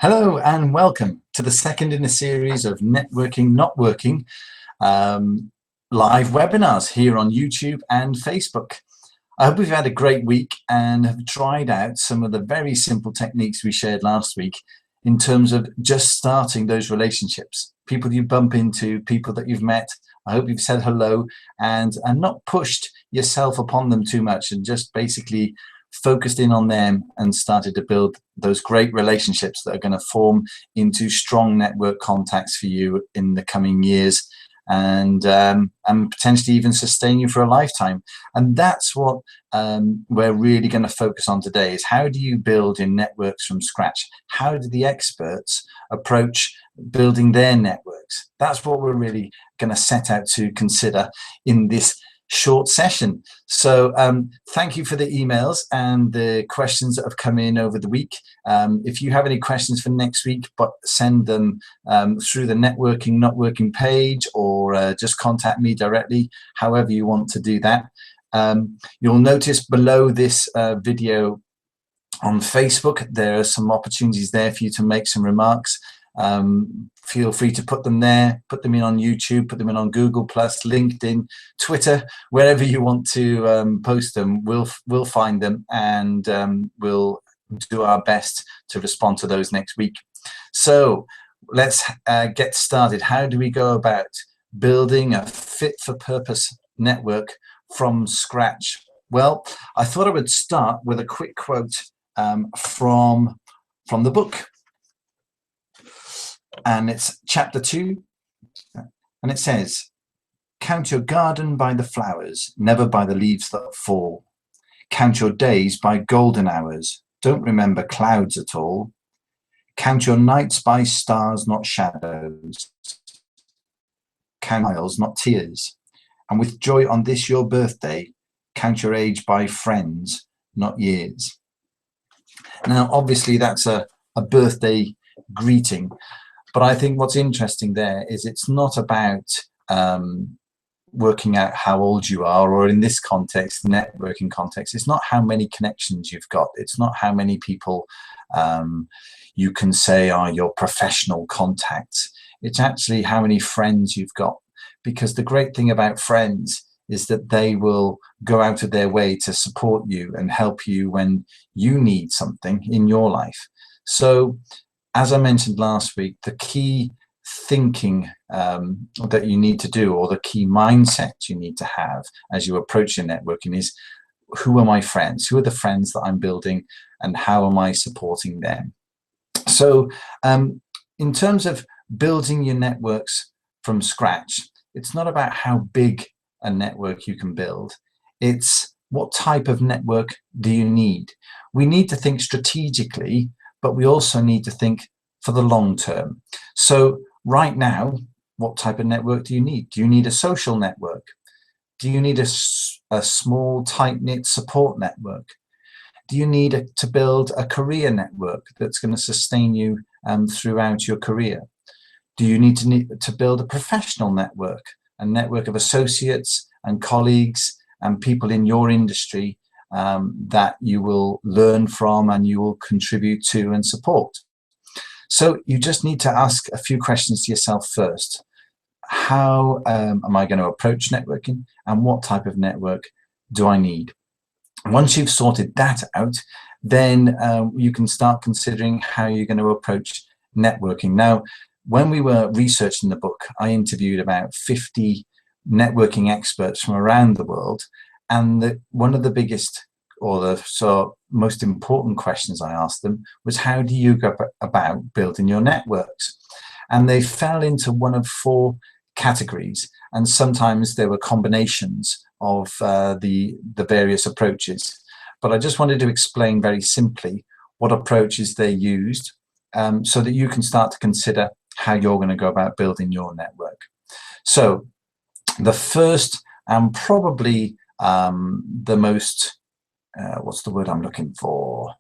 Hello and welcome to the second in a series of Networking Not Working live webinars here on YouTube and Facebook. I hope we've had a great week and have tried out some of the very simple techniques we shared last week in terms of just starting those relationships. People you bump into, people that you've met. I hope you've said hello and not pushed yourself upon them too much and just basically focused in on them and started to build those great relationships that are going to form into strong network contacts for you in the coming years and potentially even sustain you for a lifetime. And that's what we're really going to focus on today, is how do you build your networks from scratch? How do the experts approach building their networks? That's what we're really going to set out to consider in this short session. So thank you for the emails and the questions that have come in over the week. If you have any questions for next week, but send them through the Networking Not Working page, or just contact me directly, however you want to do that. You'll notice below this video on Facebook, there are some opportunities there for you to make some remarks. Feel free to put them there, put them in on YouTube, put them in on Google+, LinkedIn, Twitter, wherever you want to post them. We'll find them and we'll do our best to respond to those next week. So let's get started. How do we go about building a fit-for-purpose network from scratch? Well, I thought I would start with a quick quote from the book. And it's chapter 2, and it says, "Count your garden by the flowers, never by the leaves that fall. Count your days by golden hours, don't remember clouds at all. Count your nights by stars, not shadows. Count miles, not tears. And with joy on this your birthday, count your age by friends, not years." Now, obviously, that's a birthday greeting. But I think what's interesting there is it's not about working out how old you are, or in this context, networking context, it's not how many connections you've got. It's not how many people you can say are your professional contacts. It's actually how many friends you've got. Because the great thing about friends is that they will go out of their way to support you and help you when you need something in your life. So, as I mentioned last week, the key thinking that you need to do, or the key mindset you need to have as you approach your networking, is who are my friends? Who are the friends that I'm building, and how am I supporting them? So in terms of building your networks from scratch, it's not about how big a network you can build. It's what type of network do you need? We need to think strategically, but we also need to think for the long term. So right now, what type of network do you need? Do you need a social network? Do you need a small, tight-knit support network? Do you need to build a career network that's going to sustain you throughout your career? Do you need to build a professional network, a network of associates and colleagues and people in your industry that you will learn from and you will contribute to and support? So you just need to ask a few questions to yourself first. How am I going to approach networking, and what type of network do I need? Once you've sorted that out, then you can start considering how you're going to approach networking. Now, when we were researching the book, I interviewed about 50 networking experts from around the world. And one of the biggest, or the most important questions I asked them was, how do you go about building your networks? And they fell into one of 4 categories. And sometimes there were combinations of the various approaches. But I just wanted to explain very simply what approaches they used so that you can start to consider how you're going to go about building your network. So the first and probably the most, what's the word I'm looking for?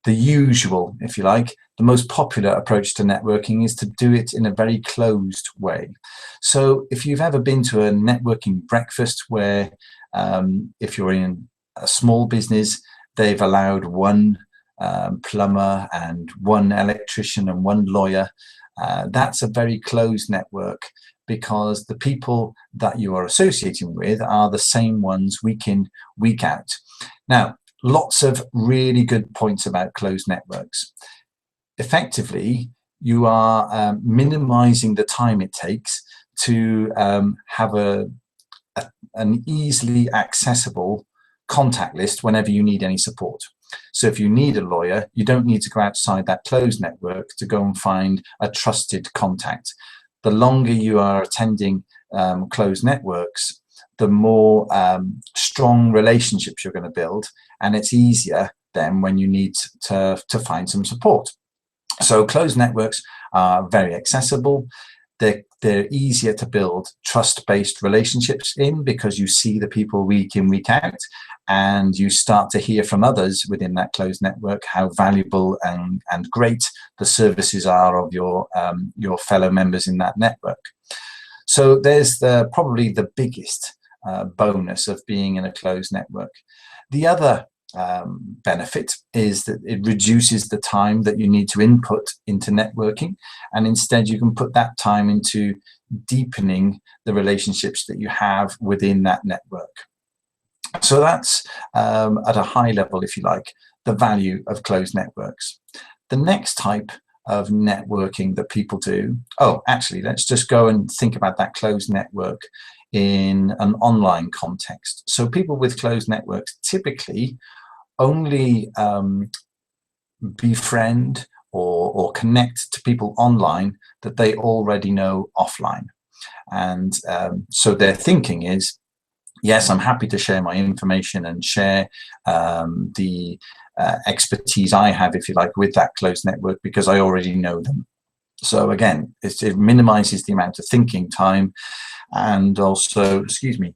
The usual, if you like, the most popular approach to networking is to do it in a very closed way. So if you've ever been to a networking breakfast where if you're in a small business, they've allowed one plumber and one electrician and one lawyer. That's a very closed network, because the people that you are associating with are the same ones week in, week out. Now, lots of really good points about closed networks. Effectively, you are minimizing the time it takes to have an easily accessible contact list whenever you need any support. So if you need a lawyer, you don't need to go outside that closed network to go and find a trusted contact. The longer you are attending closed networks, the more strong relationships you're going to build, and it's easier then when you need to find some support. So closed networks are very accessible. They're easier to build trust-based relationships in, because you see the people week in, week out, and you start to hear from others within that closed network how valuable and great the services are of your fellow members in that network. So there's probably the biggest bonus of being in a closed network. The other benefit is that it reduces the time that you need to input into networking, and instead you can put that time into deepening the relationships that you have within that network. So that's at a high level, if you like, the value of closed networks. The next type of networking that people do, actually, let's just go and think about that closed network in an online context. So people with closed networks typically only befriend or connect to people online that they already know offline. And so their thinking is, yes, I'm happy to share my information and share the expertise I have, if you like, with that closed network, because I already know them. So again, it minimizes the amount of thinking time, and also, excuse me,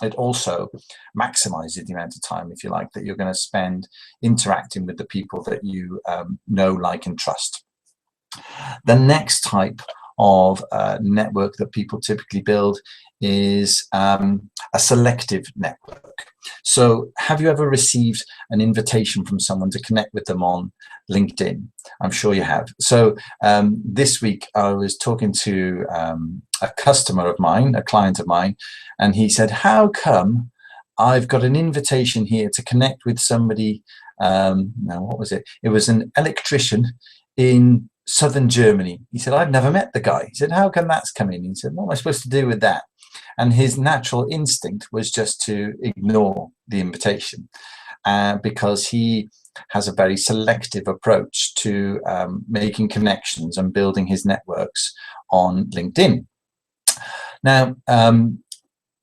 it also maximizes the amount of time, if you like, that you're going to spend interacting with the people that you know, like, and trust. The next type of network that people typically build is a selective network. So have you ever received an invitation from someone to connect with them on LinkedIn? I'm sure you have. So this week I was talking to a customer of mine, a client of mine, and he said, how come I've got an invitation here to connect with somebody, now what was it? It was an electrician in southern Germany. He said, I've never met the guy. He said, how come that's come in? He said, what am I supposed to do with that? And his natural instinct was just to ignore the invitation, because he has a very selective approach to making connections and building his networks on LinkedIn. Now,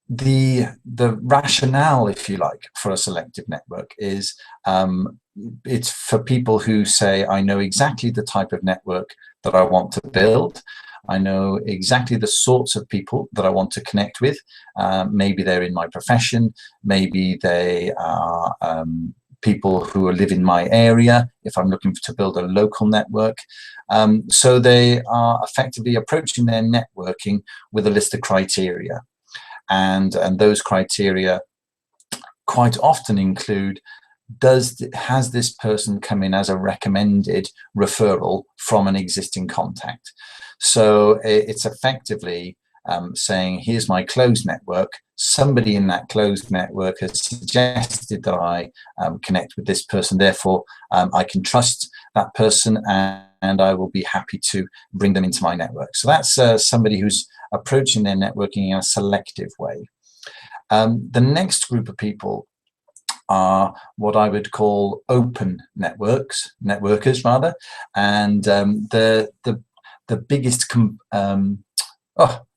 the rationale, if you like, for a selective network is it's for people who say, I know exactly the type of network that I want to build. I know exactly the sorts of people that I want to connect with. Maybe they're in my profession. Maybe they are people who live in my area, if I'm looking to build a local network. So they are effectively approaching their networking with a list of criteria. And those criteria quite often include, has this person come in as a recommended referral from an existing contact? So it's effectively saying, here's my closed network. Somebody in that closed network has suggested that I connect with this person. Therefore, I can trust that person, and I will be happy to bring them into my network. So that's somebody who's approaching their networking in a selective way. The next group of people are what I would call open networkers rather, and the biggest,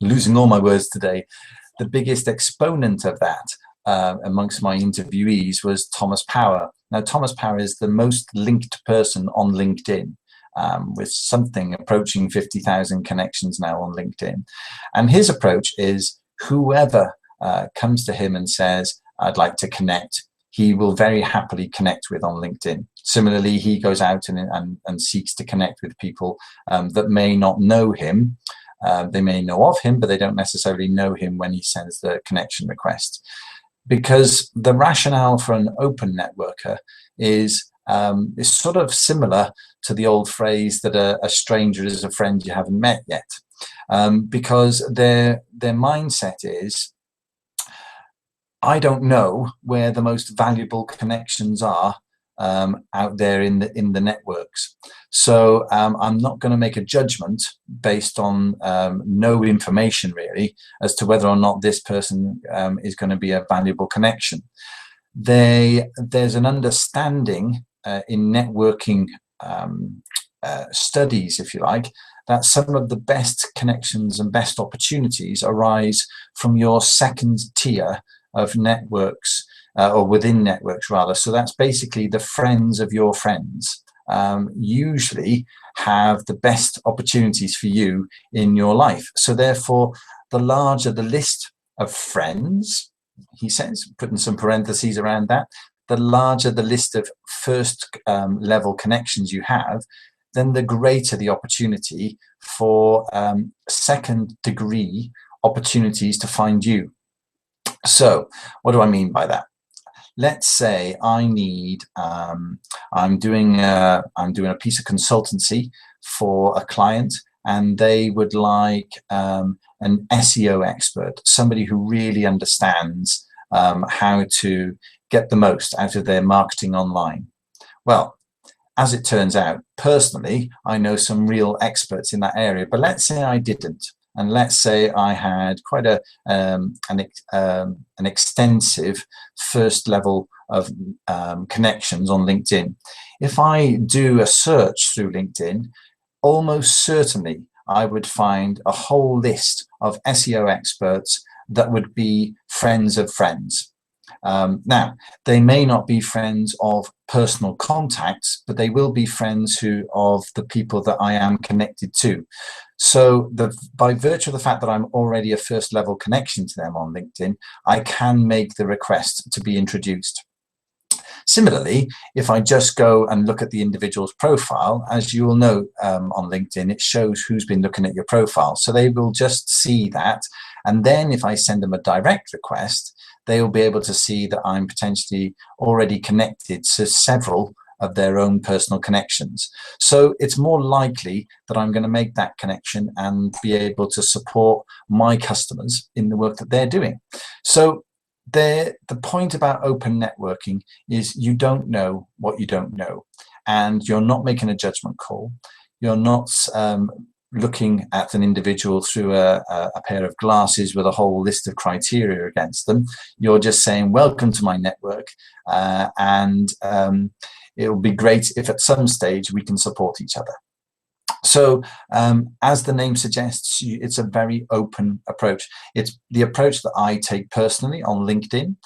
losing all my words today, the biggest exponent of that amongst my interviewees was Thomas Power. Now, Thomas Power is the most linked person on LinkedIn, with something approaching 50,000 connections now on LinkedIn. And his approach is, whoever comes to him and says, I'd like to connect, he will very happily connect with on LinkedIn. Similarly, he goes out and seeks to connect with people that may not know him. They may know of him, but they don't necessarily know him when he sends the connection request. Because the rationale for an open networker is is sort of similar to the old phrase that a stranger is a friend you haven't met yet, because their mindset is, I don't know where the most valuable connections are out there in the networks. So I'm not going to make a judgment based on no information really as to whether or not this person is going to be a valuable connection. There's an understanding in networking studies, if you like, that some of the best connections and best opportunities arise from your second tier of networks, or within networks rather. So that's basically the friends of your friends usually have the best opportunities for you in your life. So therefore, the larger the list of friends, he says, putting some parentheses around that, the larger the list of first level connections you have, then the greater the opportunity for second degree opportunities to find you. So what do I mean by that? Let's say I need, I'm doing a piece of consultancy for a client, and they would like an SEO expert, somebody who really understands how to get the most out of their marketing online. Well, as it turns out, personally, I know some real experts in that area, but let's say I didn't. And let's say I had quite an extensive first level of connections on LinkedIn. If I do a search through LinkedIn, almost certainly I would find a whole list of SEO experts that would be friends of friends. Now, they may not be friends of personal contacts, but they will be friends of the people that I am connected to. So by virtue of the fact that I'm already a first level connection to them on LinkedIn, I can make the request to be introduced. Similarly, if I just go and look at the individual's profile, as you will know on LinkedIn, it shows who's been looking at your profile. So they will just see that. And then if I send them a direct request, they will be able to see that I'm potentially already connected to several of their own personal connections. So it's more likely that I'm going to make that connection and be able to support my customers in the work that they're doing. So the point about open networking is you don't know what you don't know, and you're not making a judgment call. You're not looking at an individual through a pair of glasses with a whole list of criteria against them. You're just saying, welcome to my network, and it will be great if at some stage we can support each other. So as the name suggests, it's a very open approach. It's the approach that I take personally on LinkedIn,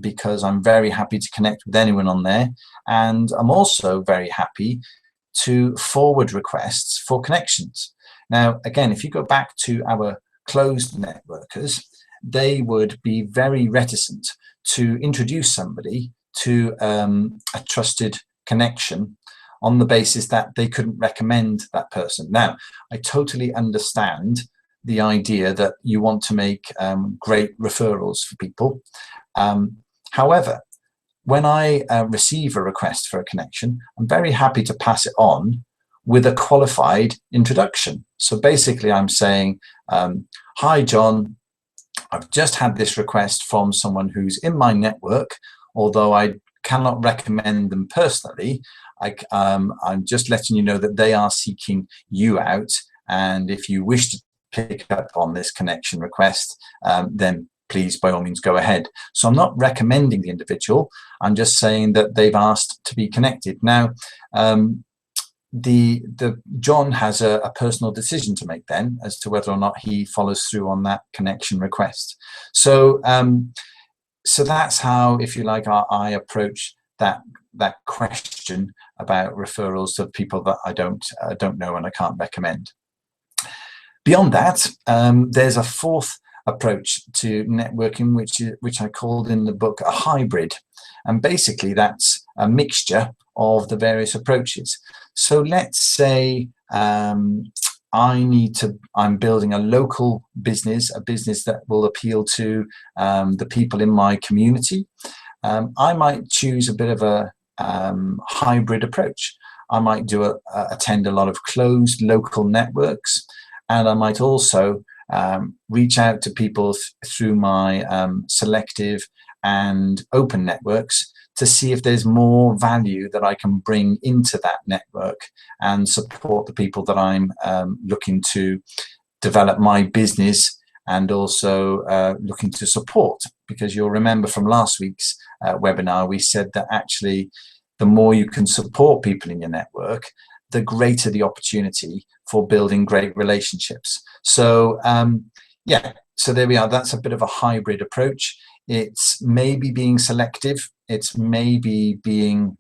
because I'm very happy to connect with anyone on there. And I'm also very happy to forward requests for connections. Now, again, if you go back to our closed networkers, they would be very reticent to introduce somebody to a trusted connection on the basis that they couldn't recommend that person. Now, I totally understand the idea that you want to make great referrals for people. However, when I receive a request for a connection, I'm very happy to pass it on with a qualified introduction. So basically I'm saying, hi, John, I've just had this request from someone who's in my network, although I cannot recommend them personally. I'm just letting you know that they are seeking you out, and if you wish to pick up on this connection request, then please, by all means, go ahead. So I'm not recommending the individual. I'm just saying that they've asked to be connected. Now, John has a personal decision to make then as to whether or not he follows through on that connection request. So, so that's how, if you like, I approach that question about referrals to people that I don't know and I can't recommend. Beyond that, there's a fourth approach to networking, which I called in the book a hybrid, and basically that's a mixture of the various approaches. So let's say I'm building a local business, a business that will appeal to the people in my community. I might choose a bit of a hybrid approach. I might attend a lot of closed local networks, and I might also reach out to people through my selective and open networks to see if there's more value that I can bring into that network and support the people that I'm looking to develop my business and also looking to support. Because you'll remember from last week's webinar, we said that actually the more you can support people in your network, the greater the opportunity for building great relationships. So yeah, so there we are. That's a bit of a hybrid approach. It's maybe being selective. It's maybe being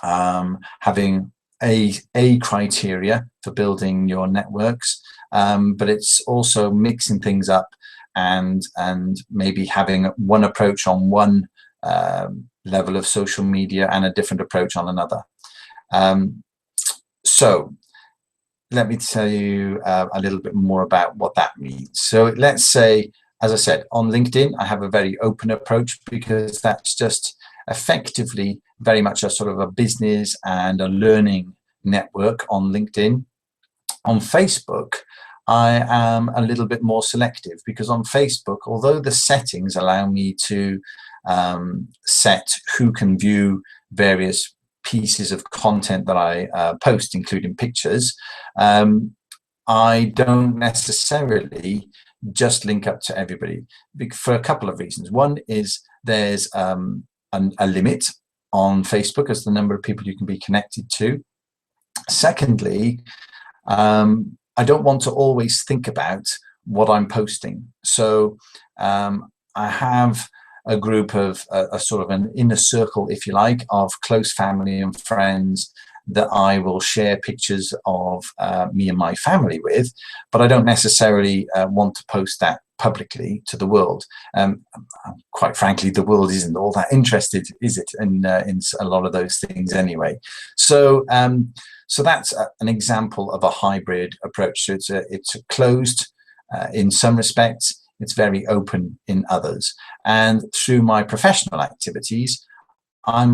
having a criteria for building your networks, but it's also mixing things up and maybe having one approach on one level of social media and a different approach on another. So let me tell you a little bit more about what that means. So let's say, as I said, on LinkedIn, I have a very open approach because that's just effectively very much a sort of a business and a learning network on LinkedIn. On Facebook, I am a little bit more selective because on Facebook, although the settings allow me to set who can view various pieces of content that I post, including pictures, I don't necessarily just link up to everybody for a couple of reasons. One is there's a limit on Facebook as the number of people you can be connected to. Secondly, I don't want to always think about what I'm posting. So I have a group of a sort of an inner circle, if you like, of close family and friends that I will share pictures of me and my family with, but I don't necessarily want to post that publicly to the world. Quite frankly, the world isn't all that interested, is it, in a lot of those things anyway. So so that's an example of a hybrid approach. So it's a closed in some respects, it's very open in others. And through my professional activities, I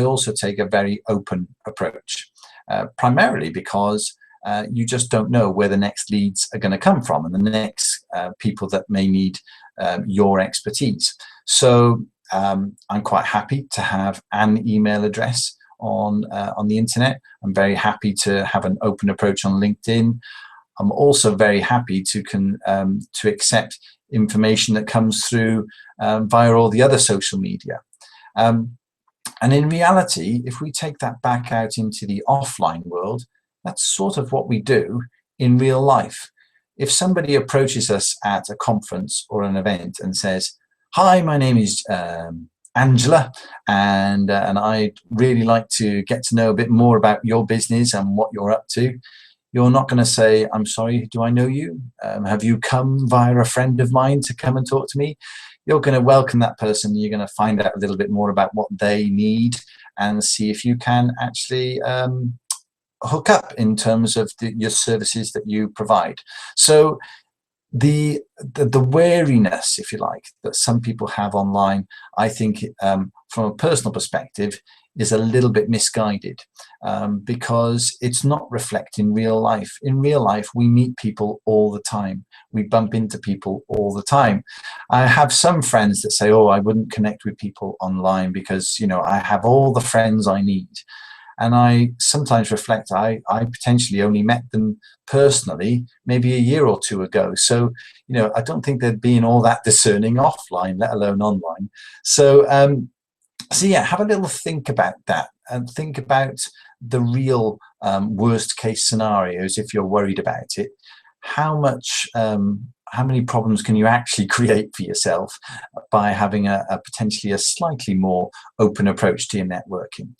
also take a very open approach, primarily because you just don't know where the next leads are going to come from and the next people that may need your expertise. So I'm quite happy to have an email address on the internet. I'm very happy to have an open approach on LinkedIn. I'm also very happy to accept information that comes through via all the other social media. And in reality, if we take that back out into the offline world, that's sort of what we do in real life. If somebody approaches us at a conference or an event and says, "Hi, my name is Angela, and I'd really like to get to know a bit more about your business and what you're up to," you're not going to say, "I'm sorry, do I know you? Have you come via a friend of mine to come and talk to me?" You're going to welcome that person. You're going to find out a little bit more about what they need and see if you can actually hook up in terms of your services that you provide. So the wariness, if you like, that some people have online, I think from a personal perspective, is a little bit misguided because it's not reflecting real life. In real life, we meet people all the time. We bump into people all the time. I have some friends that say, "Oh, I wouldn't connect with people online because, you know, I have all the friends I need." And I sometimes reflect, I potentially only met them personally maybe a year or two ago. So, you know, I don't think they're being all that discerning offline, let alone online. So, so yeah, have a little think about that and think about the real worst case scenarios if you're worried about it. How many problems can you actually create for yourself by having a potentially a slightly more open approach to your networking?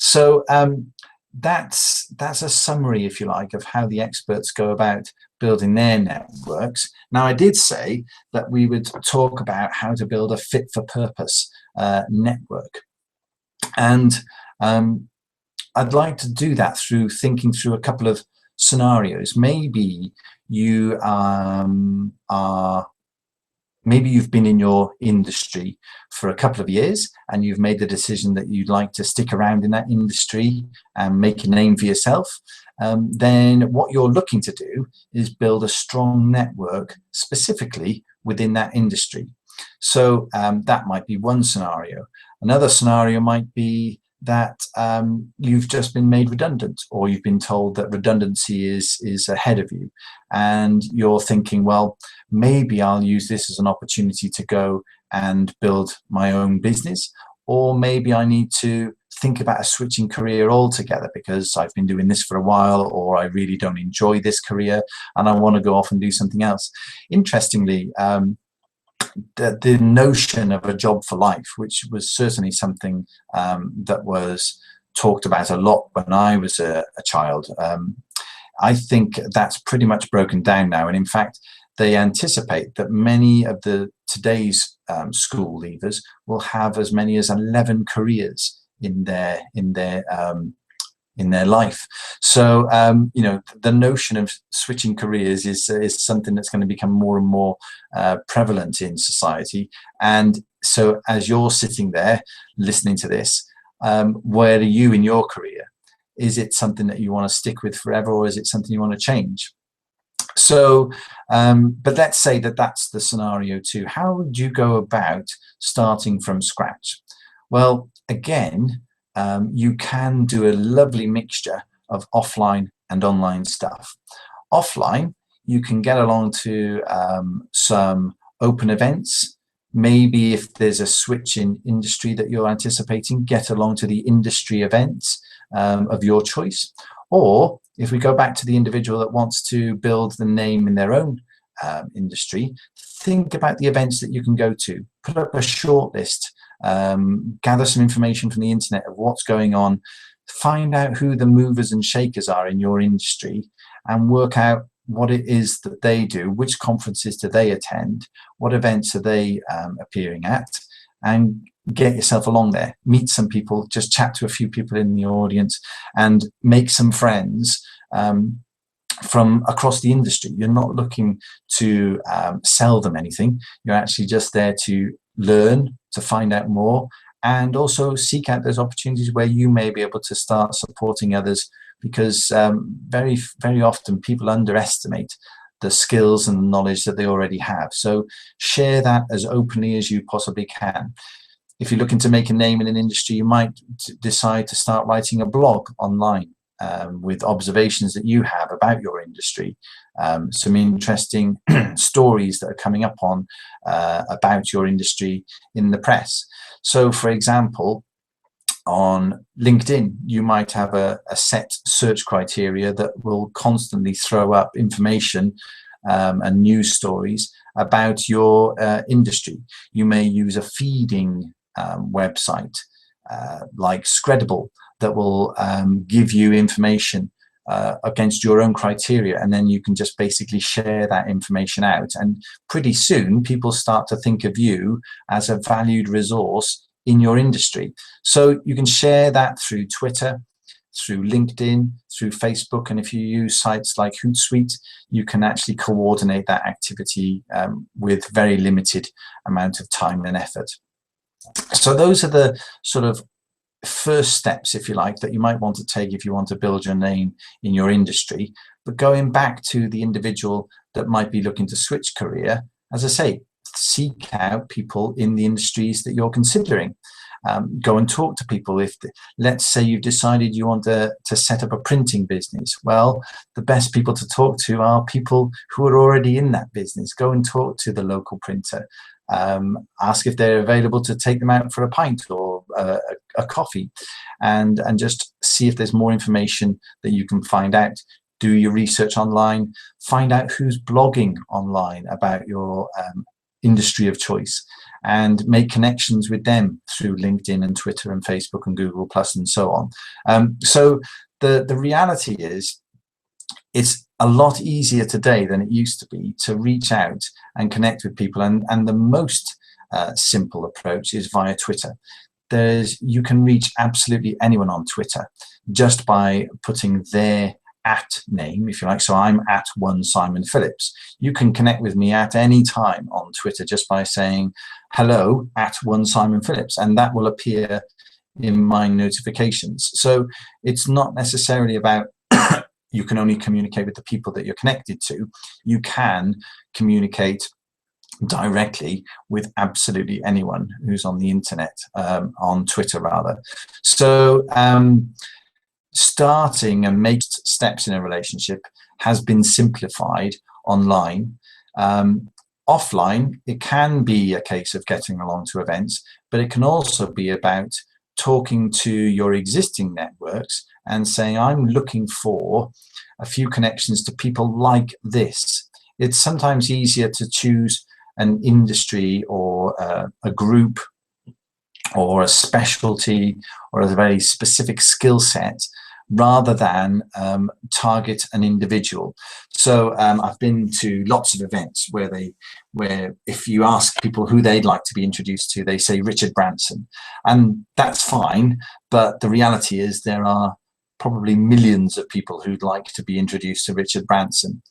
So that's a summary, if you like, of how the experts go about building their networks. Now, I did say that we would talk about how to build a fit-for-purpose network. And I'd like to do that through thinking through a couple of scenarios. Maybe you are Maybe you've been in your industry for a couple of years and you've made the decision that you'd like to stick around in that industry and make a name for yourself. Then what you're looking to do is build a strong network specifically within that industry. So that might be one scenario. Another scenario might be that you've just been made redundant, or you've been told that redundancy is ahead of you, and you're thinking, well, maybe I'll use this as an opportunity to go and build my own business, or maybe I need to think about a switching career altogether because I've been doing this for a while, or I really don't enjoy this career and I want to go off and do something else. Interestingly, the notion of a job for life, which was certainly something that was talked about a lot when I was a child, I think that's pretty much broken down now. And in fact, they anticipate that many of today's school leavers will have as many as 11 careers in their life. So you know, the notion of switching careers is something that's going to become more and more prevalent in society. And so as you're sitting there listening to this, where are you in your career? Is it something that you want to stick with forever, or is it something you want to change? So but let's say that that's the scenario too. How would you go about starting from scratch? Well, again, you can do a lovely mixture of offline and online stuff. Offline, you can get along to some open events. Maybe if there's a switch in industry that you're anticipating, get along to the industry events of your choice. Or if we go back to the individual that wants to build the name in their own industry, think about the events that you can go to. Put up a short list. Gather some information from the internet of what's going on, find out who the movers and shakers are in your industry, and work out what it is that they do, which conferences do they attend, what events are they appearing at, and get yourself along there. Meet some people, just chat to a few people in the audience and make some friends from across the industry. You're not looking to sell them anything. You're actually just there to learn, to find out more, and also seek out those opportunities where you may be able to start supporting others, because very often people underestimate the skills and knowledge that they already have. So share that as openly as you possibly can. If you're looking to make a name in an industry, you might decide to start writing a blog online with observations that you have about your industry, some interesting stories that are coming up on about your industry in the press. So, for example, on LinkedIn, you might have a set search criteria that will constantly throw up information and news stories about your industry. You may use a feeding website like Scredible that will give you information against your own criteria, and then you can just basically share that information out, and pretty soon people start to think of you as a valued resource in your industry. So you can share that through Twitter, through LinkedIn, through Facebook, and if you use sites like Hootsuite, you can actually coordinate that activity with very limited amount of time and effort. So those are the sort of first steps, if you like, that you might want to take if you want to build your name in your industry. But going back to the individual that might be looking to switch career, as I say, seek out people in the industries that you're considering. Go and talk to people. If, let's say, you've decided you want to set up a printing business, well, the best people to talk to are people who are already in that business. Go and talk to the local printer. Ask if they're available to take them out for a pint or a coffee, and just see if there's more information that you can find out. Do your research online, find out who's blogging online about your industry of choice, and make connections with them through LinkedIn and Twitter and Facebook and Google Plus and so on. So the reality is, it's a lot easier today than it used to be to reach out and connect with people, and the most simple approach is via Twitter. You can reach absolutely anyone on Twitter just by putting their at name, if you like. So I'm at one Simon Phillips. You can connect with me at any time on Twitter just by saying hello at one Simon Phillips, and that will appear in my notifications. So it's not necessarily about you can only communicate with the people that you're connected to. You can communicate directly with absolutely anyone who's on the internet, on Twitter rather. So starting and making steps in a relationship has been simplified online. Offline, it can be a case of getting along to events, but it can also be about talking to your existing networks and saying, I'm looking for a few connections to people like this. It's sometimes easier to choose an industry or a group or a specialty or a very specific skill set rather than target an individual. So I've been to lots of events where if you ask people who they'd like to be introduced to, they say Richard Branson, and that's fine, but the reality is there are probably millions of people who'd like to be introduced to Richard Branson.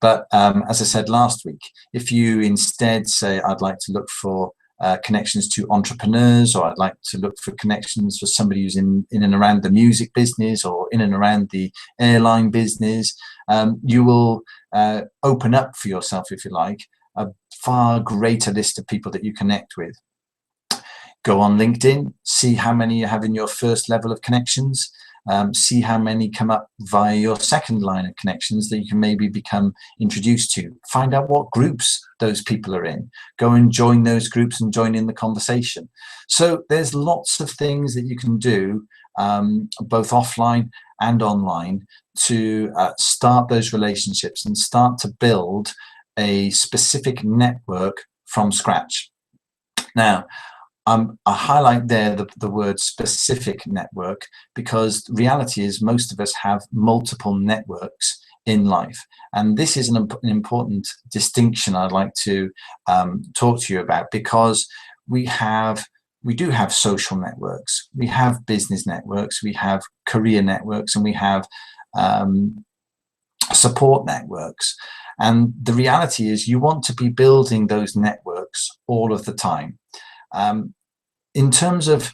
But as I said last week, if you instead say, I'd like to look for connections to entrepreneurs, or I'd like to look for connections for somebody who's in and around the music business or in and around the airline business, you will open up for yourself, if you like, a far greater list of people that you connect with. Go on LinkedIn, see how many you have in your first level of connections. See how many come up via your second line of connections that you can maybe become introduced to. Find out what groups those people are in. Go and join those groups and join in the conversation. So there's lots of things that you can do, both offline and online, to start those relationships and start to build a specific network from scratch. Now, I highlight there the word specific network, because the reality is most of us have multiple networks in life. And this is an important distinction I'd like to talk to you about, because we do have social networks, we have business networks, we have career networks, and we have support networks. And the reality is you want to be building those networks all of the time. In terms of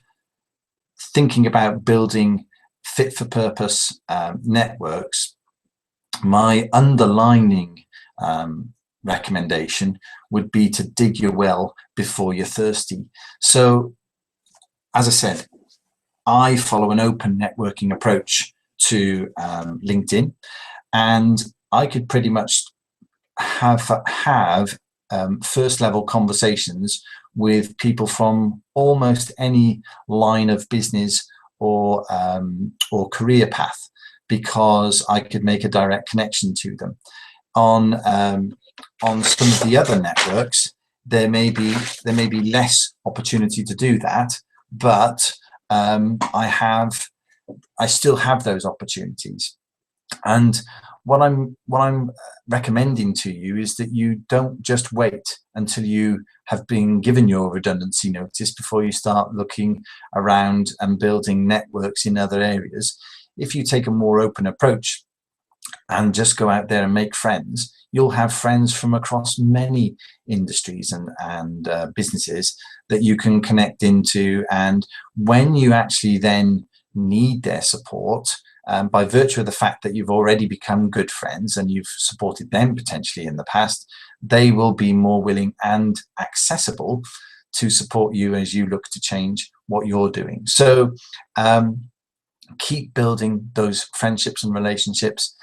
thinking about building fit for purpose networks, my underlining recommendation would be to dig your well before you're thirsty. So, as I said, I follow an open networking approach to LinkedIn, and I could pretty much have first level conversations with people from almost any line of business or career path, because I could make a direct connection to them. On some of the other networks, there may be less opportunity to do that, but I still have those opportunities. And what I'm recommending to you is that you don't just wait until you have been given your redundancy notice before you start looking around and building networks in other areas. If you take a more open approach and just go out there and make friends, you'll have friends from across many industries and businesses that you can connect into. And when you actually then need their support, by virtue of the fact that you've already become good friends and you've supported them potentially in the past, they will be more willing and accessible to support you as you look to change what you're doing. So keep building those friendships and relationships.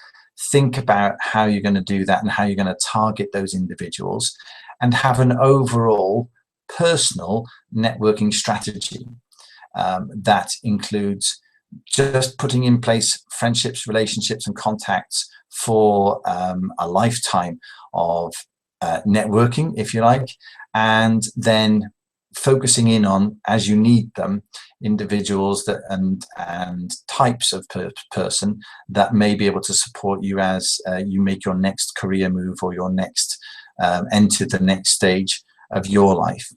Think about how you're going to do that and how you're going to target those individuals, and have an overall personal networking strategy that includes just putting in place friendships, relationships, and contacts for a lifetime of networking, if you like, and then focusing in on, as you need them, individuals that and types of person that may be able to support you as you make your next career move or your next enter the next stage of your life.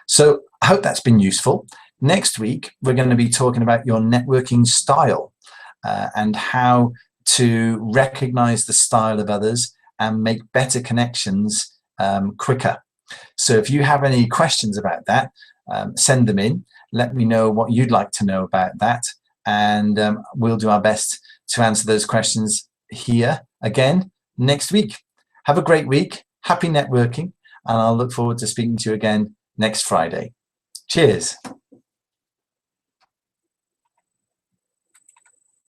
So I hope that's been useful. Next week, we're going to be talking about your networking style and how to recognize the style of others and make better connections quicker. So if you have any questions about that, send them in. Let me know what you'd like to know about that, and we'll do our best to answer those questions here again next week. Have a great week. Happy networking, and I'll look forward to speaking to you again next Friday. Cheers.